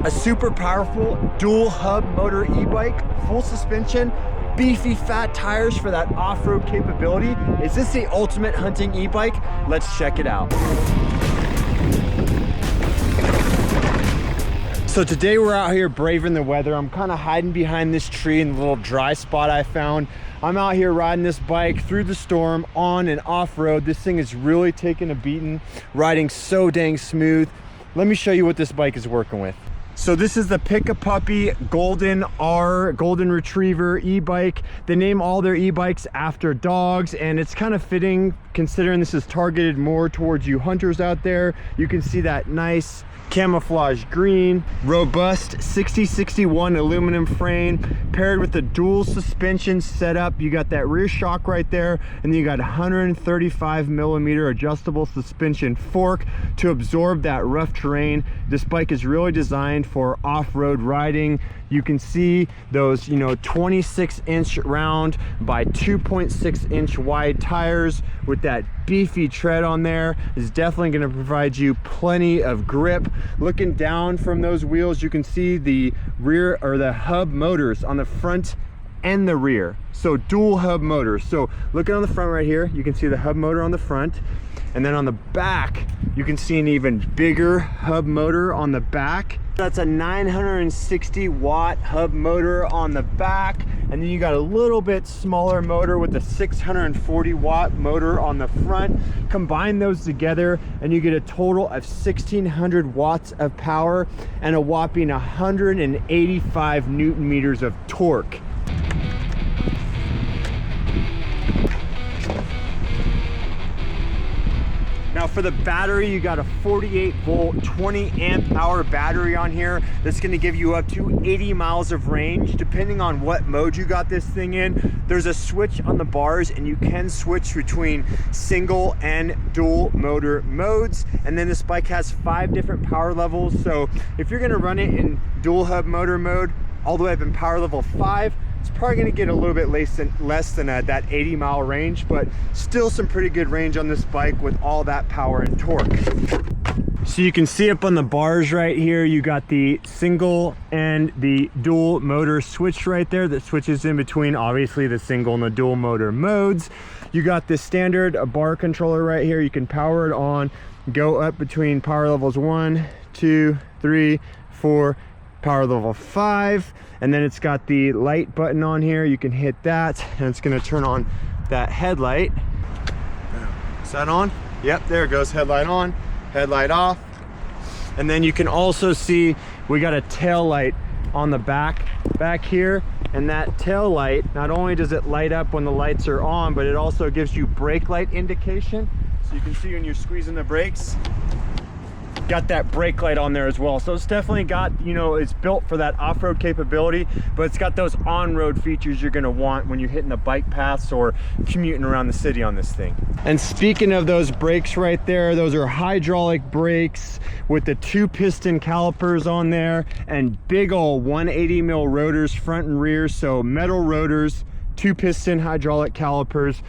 A super powerful dual hub motor e-bike, full suspension, beefy fat tires for that off-road capability. Is this the ultimate hunting e-bike? Let's check it out. So today we're out here braving the weather. I'm kind of hiding behind this tree in the little dry spot I found. I'm out here riding this bike through the storm, on and off-road. This thing is really taking a beating, riding so dang smooth. Let me show you what this bike is working with. So this is the Puckipuppy GoldenR, Golden Retriever e-bike. They name all their e-bikes after dogs, and it's kind of fitting considering this is targeted more towards you hunters out there. You can see that nice camouflage green, robust 6061 aluminum frame paired with the dual suspension setup. You got that rear shock right there, and then you got 135 millimeter adjustable suspension fork to absorb that rough terrain. This bike is really designed for off-road riding. You can see those, 26-inch round by 2.6-inch wide tires with that beefy tread on there is definitely going to provide you plenty of grip. Looking down from those wheels, you can see the rear or the hub motors on the front and the rear. So dual hub motors. So looking on the front right here, you can see the hub motor on the front, and then on the back you can see an even bigger hub motor on the back. That's a 960 watt hub motor on the back, and then you got a little bit smaller motor with a 640 watt motor on the front. Combine those together and you get a total of 1600 watts of power and a whopping 185 newton meters of torque. Now for the battery, you got a 48 volt, 20 amp hour battery on here that's gonna give you up to 80 miles of range, depending on what mode you got this thing in. There's a switch on the bars and you can switch between single and dual motor modes. And then this bike has 5 different power levels. So if you're gonna run it in dual hub motor mode, all the way up in power level 5, it's probably going to get a little bit less than that 80 mile range, but still some pretty good range on this bike with all that power and torque. So you can see up on the bars right here, you got the single and the dual motor switch right there that switches in between obviously the single and the dual motor modes. You got the standard bar controller right here. You can power it on, go up between power levels 1, 2, 3, 4, power level 5, and then it's got the light button on here. You can hit that and it's going to turn on that headlight. Is that on? Yep, there it goes. Headlight on, headlight off. And then you can also see we got a tail light on the back here, and that tail light, not only does it light up when the lights are on, but it also gives you brake light indication, so you can see when you're squeezing the brakes. Got that brake light on there as well. So it's definitely got, it's built for that off-road capability, but it's got those on-road features you're gonna want when you're hitting the bike paths or commuting around the city on this thing. And speaking of those brakes right there, those are hydraulic brakes with the 2 piston calipers on there and big old 180 mil rotors front and rear. So metal rotors, 2 piston hydraulic calipers.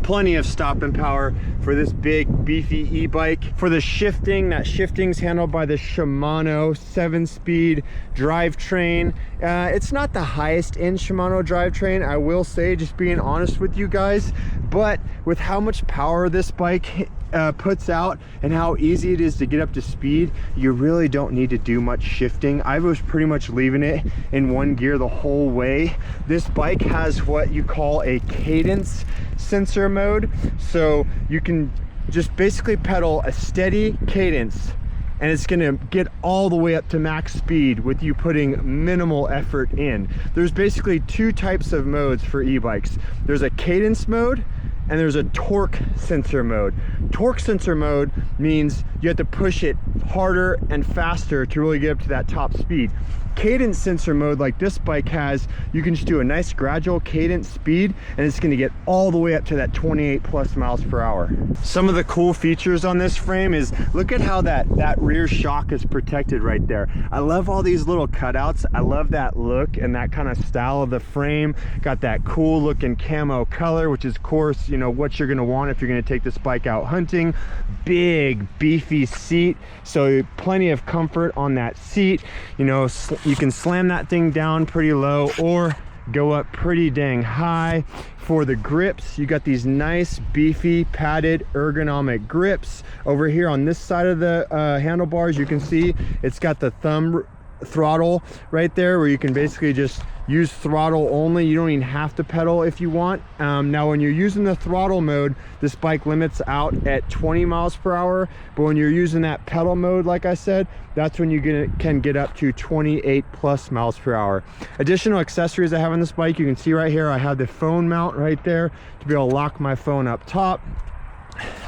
Plenty of stopping power for this big beefy e-bike. For the shifting, that shifting's handled by the Shimano 7-speed drivetrain. It's not the highest end Shimano drivetrain, I will say, just being honest with you guys, but with how much power this bike puts out and how easy it is to get up to speed, you really don't need to do much shifting. I was pretty much leaving it in 1 gear the whole way. This bike has what you call a cadence sensor mode, so you can just basically pedal a steady cadence and it's going to get all the way up to max speed with you putting minimal effort in. There's basically 2 types of modes for e-bikes. There's a cadence mode and there's a torque sensor mode. Torque sensor mode means you have to push it harder and faster to really get up to that top speed. Cadence sensor mode, like this bike has, you can just do a nice gradual cadence speed and it's going to get all the way up to that 28 plus miles per hour. Some of the cool features on this frame is, look at how that rear shock is protected right there. I love all these little cutouts. I love that look and that kind of style of the frame. Got that cool looking camo color, which is of course, you know, what you're gonna want if you're gonna take this bike out hunting. Big beefy seat, so plenty of comfort on that seat. You know, you can slam that thing down pretty low or go up pretty dang high. For the grips, you got these nice beefy padded ergonomic grips. Over here on this side of the handlebars, you can see it's got the thumb throttle right there, where you can basically just use throttle only. You don't even have to pedal if you want. Now when you're using the throttle mode, this bike limits out at 20 miles per hour, but when you're using that pedal mode, like I said, that's when you can get up to 28 plus miles per hour. Additional accessories I have on this bike, you can see right here, I have the phone mount right there to be able to lock my phone up top.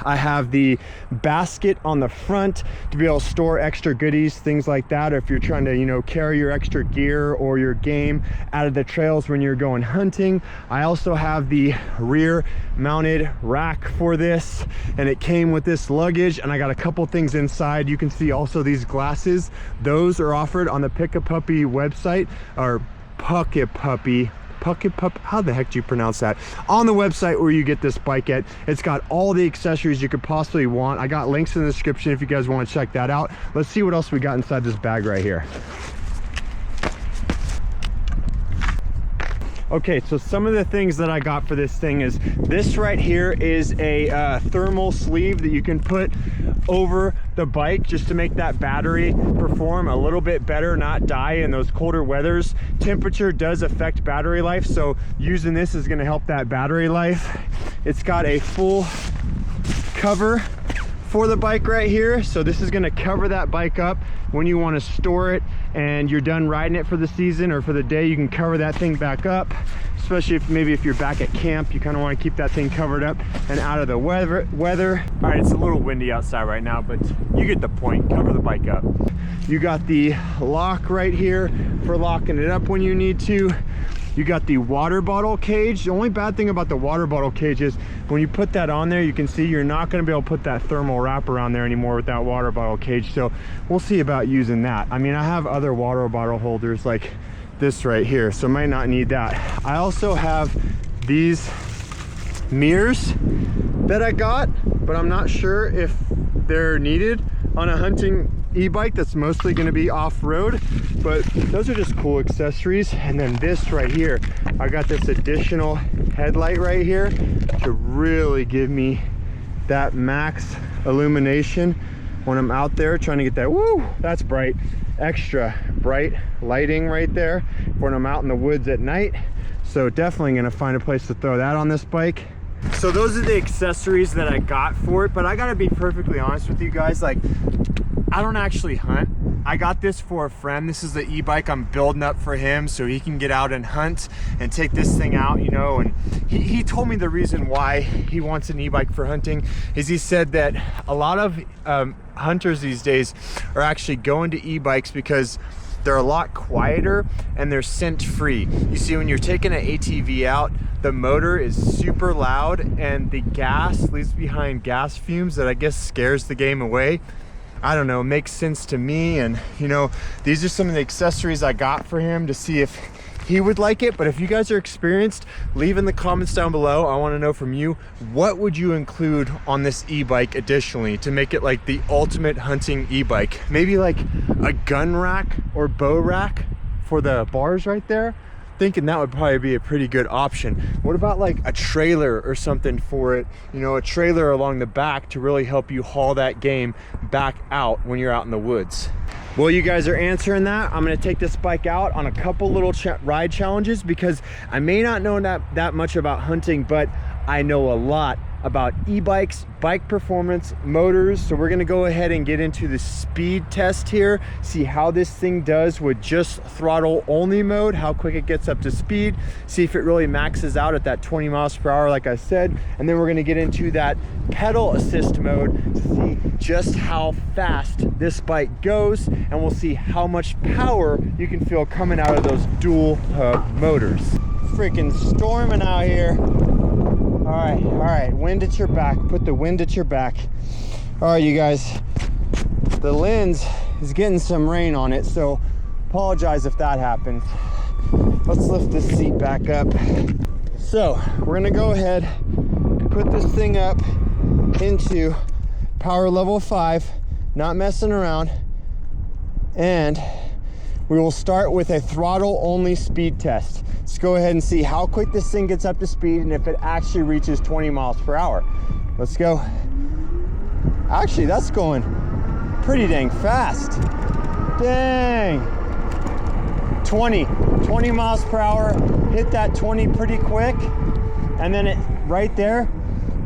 I have the basket on the front to be able to store extra goodies, things like that, or if you're trying to, you know, carry your extra gear or your game out of the trails when you're going hunting. I also have the rear mounted rack for this, and it came with this luggage, and I got a couple things inside. You can see also these glasses. Those are offered on the Puckipuppy website, or Puckipuppy, how the heck do you pronounce that, on the website where you get this bike at. It's got all the accessories you could possibly want. I got links in the description if you guys want to check that out. Let's see what else we got inside this bag right here. Okay, so some of the things that I got for this thing is this right here is a thermal sleeve that you can put over the bike just to make that battery perform a little bit better, not die in those colder weathers. Temperature does affect battery life, so using this is going to help that battery life. It's got a full cover for the bike right here, so this is going to cover that bike up when you want to store it and you're done riding it for the season or for the day. You can cover that thing back up, especially if maybe if you're back at camp, you kind of want to keep that thing covered up and out of the weather. All right, it's a little windy outside right now, but you get the point. Cover the bike up. You got the lock right here for locking it up when you need to. You got the water bottle cage. The only bad thing about the water bottle cage is when you put that on there, you can see you're not going to be able to put that thermal wrapper on there anymore with that water bottle cage. So we'll see about using that. I mean, I have other water bottle holders like this right here, so might not need that. I also have these mirrors that I got, but I'm not sure if they're needed on a hunting e-bike that's mostly going to be off-road, but those are just cool accessories. And then this right here, I got this additional headlight right here to really give me that max illumination when I'm out there trying to get that, woo, that's bright, extra bright lighting right there when I'm out in the woods at night. So definitely going to find a place to throw that on this bike. So those are the accessories that I got for it, but I gotta be perfectly honest with you guys, like, I don't actually hunt. I got this for a friend. This is the e-bike I'm building up for him so he can get out and hunt and take this thing out, you know. And he told me the reason why he wants an e-bike for hunting is he said that a lot of hunters these days are actually going to e-bikes because they're a lot quieter and they're scent free. You see, when you're taking an ATV out, the motor is super loud and the gas leaves behind gas fumes that I guess scares the game away. I don't know, makes sense to me. And you know, these are some of the accessories I got for him to see if he would like it. But if you guys are experienced, leave in the comments down below. I want to know from you, what would you include on this e-bike additionally to make it like the ultimate hunting e-bike? Maybe like a gun rack or bow rack for the bars right there. Thinking that would probably be a pretty good option. What about like a trailer or something for it? You know, a trailer along the back to really help you haul that game back out when you're out in the woods. Well, you guys are answering that. I'm gonna take this bike out on a couple little ride challenges because I may not know that much about hunting, but I know a lot about e-bikes, bike performance, motors. So we're gonna go ahead and get into the speed test here, see how this thing does with just throttle only mode, how quick it gets up to speed, see if it really maxes out at that 20 miles per hour like I said. And then we're gonna get into that pedal assist mode to see just how fast this bike goes, and we'll see how much power you can feel coming out of those dual hub motors. Freaking storming out here. All right, wind at your back. Put the wind at your back. All right, you guys, the lens is getting some rain on it, so apologize if that happens. Let's lift this seat back up. So we're gonna go ahead put this thing up into power level 5, not messing around, and we will start with a throttle only speed test. Let's go ahead and see how quick this thing gets up to speed and if it actually reaches 20 miles per hour. Let's go. Actually, that's going pretty dang fast. Dang. 20 miles per hour, hit that 20 pretty quick, and then it right there,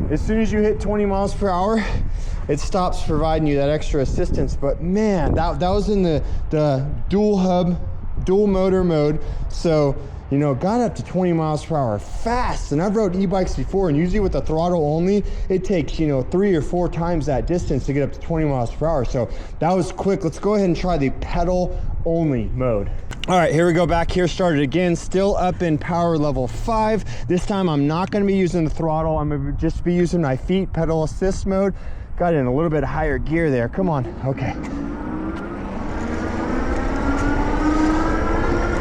as soon as you hit 20 miles per hour, it stops providing you that extra assistance. But man, that was in the dual hub, dual motor mode, so you know, got up to 20 miles per hour fast. And I've rode e-bikes before, and usually with the throttle only, it takes, you know, 3 or 4 times that distance to get up to 20 miles per hour. So that was quick. Let's go ahead and try the pedal only mode. All right, here we go, back here, started again, still up in power level 5. This time I'm not gonna be using the throttle. I'm gonna just be using my feet, pedal assist mode. Got in a little bit higher gear there, come on, okay.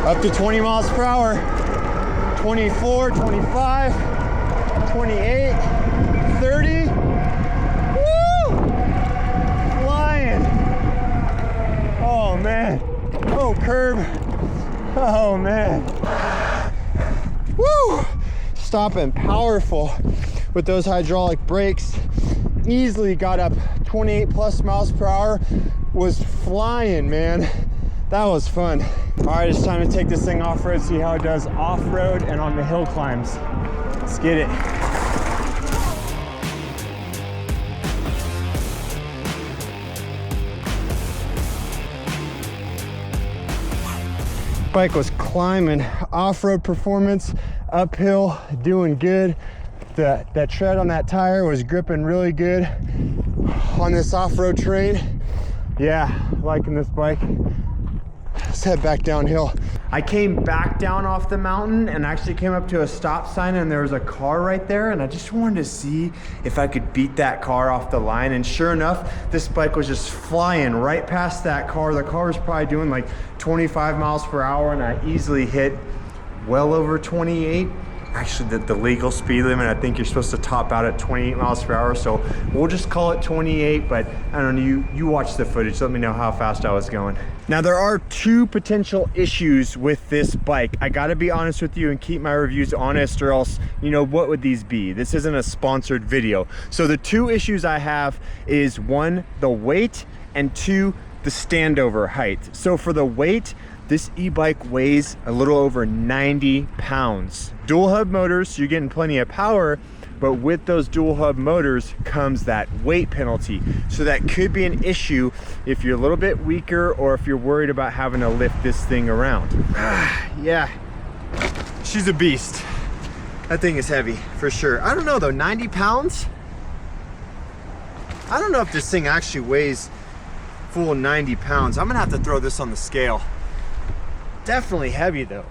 Up to 20 miles per hour, 24, 25, 28, 30. Woo! Flying. Oh man. Oh, curb. Oh man. Woo! Stopping powerful with those hydraulic brakes. Easily got up 28 plus miles per hour. Was flying, man. That was fun. All right, it's time to take this thing off-road, see how it does off-road and on the hill climbs. Let's get it. Bike was climbing, off-road performance, uphill, doing good. That tread on that tire was gripping really good on this off-road terrain. Yeah, liking this bike. Let's head back downhill. I came back down off the mountain and actually came up to a stop sign, and there was a car right there, and I just wanted to see if I could beat that car off the line. And sure enough, this bike was just flying right past that car. The car was probably doing like 25 miles per hour, and I easily hit well over 28. Actually, the legal speed limit, I think you're supposed to top out at 28 miles per hour, so we'll just call it 28, but I don't know, you watch the footage, let me know how fast I was going. Now, there are 2 potential issues with this bike. I gotta be honest with you and keep my reviews honest, or else, you know, what would these be? This isn't a sponsored video. So the 2 issues I have is 1, the weight, and 2, the standover height. So for the weight, this e-bike weighs a little over 90 pounds. Dual hub motors, so you're getting plenty of power, but with those dual hub motors comes that weight penalty. So that could be an issue if you're a little bit weaker or if you're worried about having to lift this thing around. Yeah, she's a beast. That thing is heavy for sure. I don't know though, 90 pounds? I don't know if this thing actually weighs full 90 pounds. I'm gonna have to throw this on the scale. Definitely heavy though.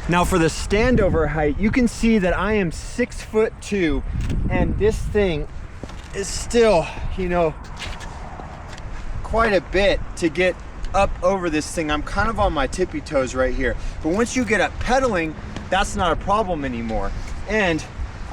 Now for the standover height, you can see that I am 6'2", and this thing is still, you know, quite a bit to get up over this thing. I'm kind of on my tippy toes right here. But once you get up pedaling, that's not a problem anymore. And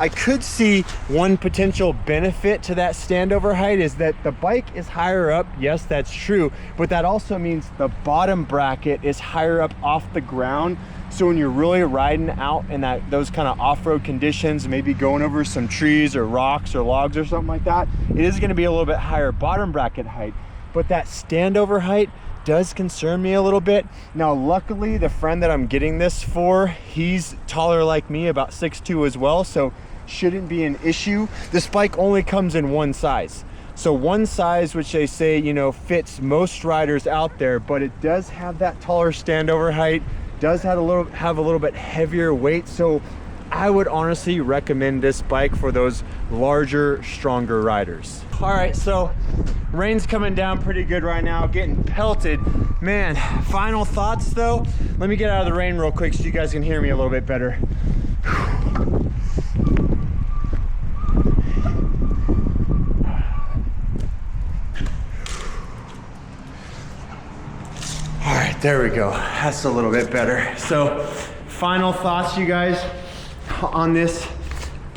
I could see one potential benefit to that standover height is that the bike is higher up. Yes, that's true, but that also means the bottom bracket is higher up off the ground. So when you're really riding out in those kind of off-road conditions, maybe going over some trees or rocks or logs or something like that, it is going to be a little bit higher bottom bracket height. But that standover height does concern me a little bit. Now, luckily, the friend that I'm getting this for, he's taller like me, about 6'2" as well, so shouldn't be an issue. This bike only comes in one size. So one size, which they say, you know, fits most riders out there, but it does have that taller standover height, does have a little bit heavier weight. So I would honestly recommend this bike for those larger, stronger riders. All right, so rain's coming down pretty good right now, getting pelted. Man, final thoughts though. Let me get out of the rain real quick so you guys can hear me a little bit better. All right, there we go. That's a little bit better. So final thoughts, you guys, on this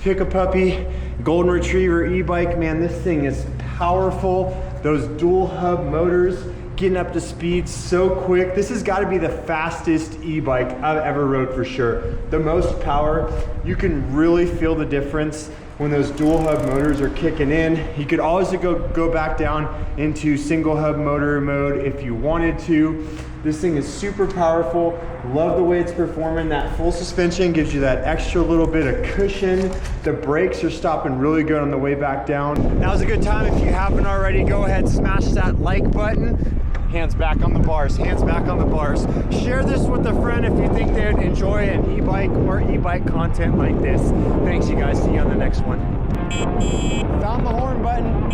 Puckipuppy Golden Retriever e-bike. Man, this thing is powerful. Those dual hub motors, getting up to speed so quick. This has got to be the fastest e-bike I've ever rode for sure. The most power. You can really feel the difference when those dual hub motors are kicking in. You could always go back down into single hub motor mode if you wanted to. This thing is super powerful. Love the way it's performing. That full suspension gives you that extra little bit of cushion. The brakes are stopping really good on the way back down. Now's a good time, if you haven't already, go ahead, smash that like button. Hands back on the bars, hands back on the bars. Share this with a friend if you think they'd enjoy an e-bike or e-bike content like this. Thanks, you guys. See you on the next one. Found the horn button.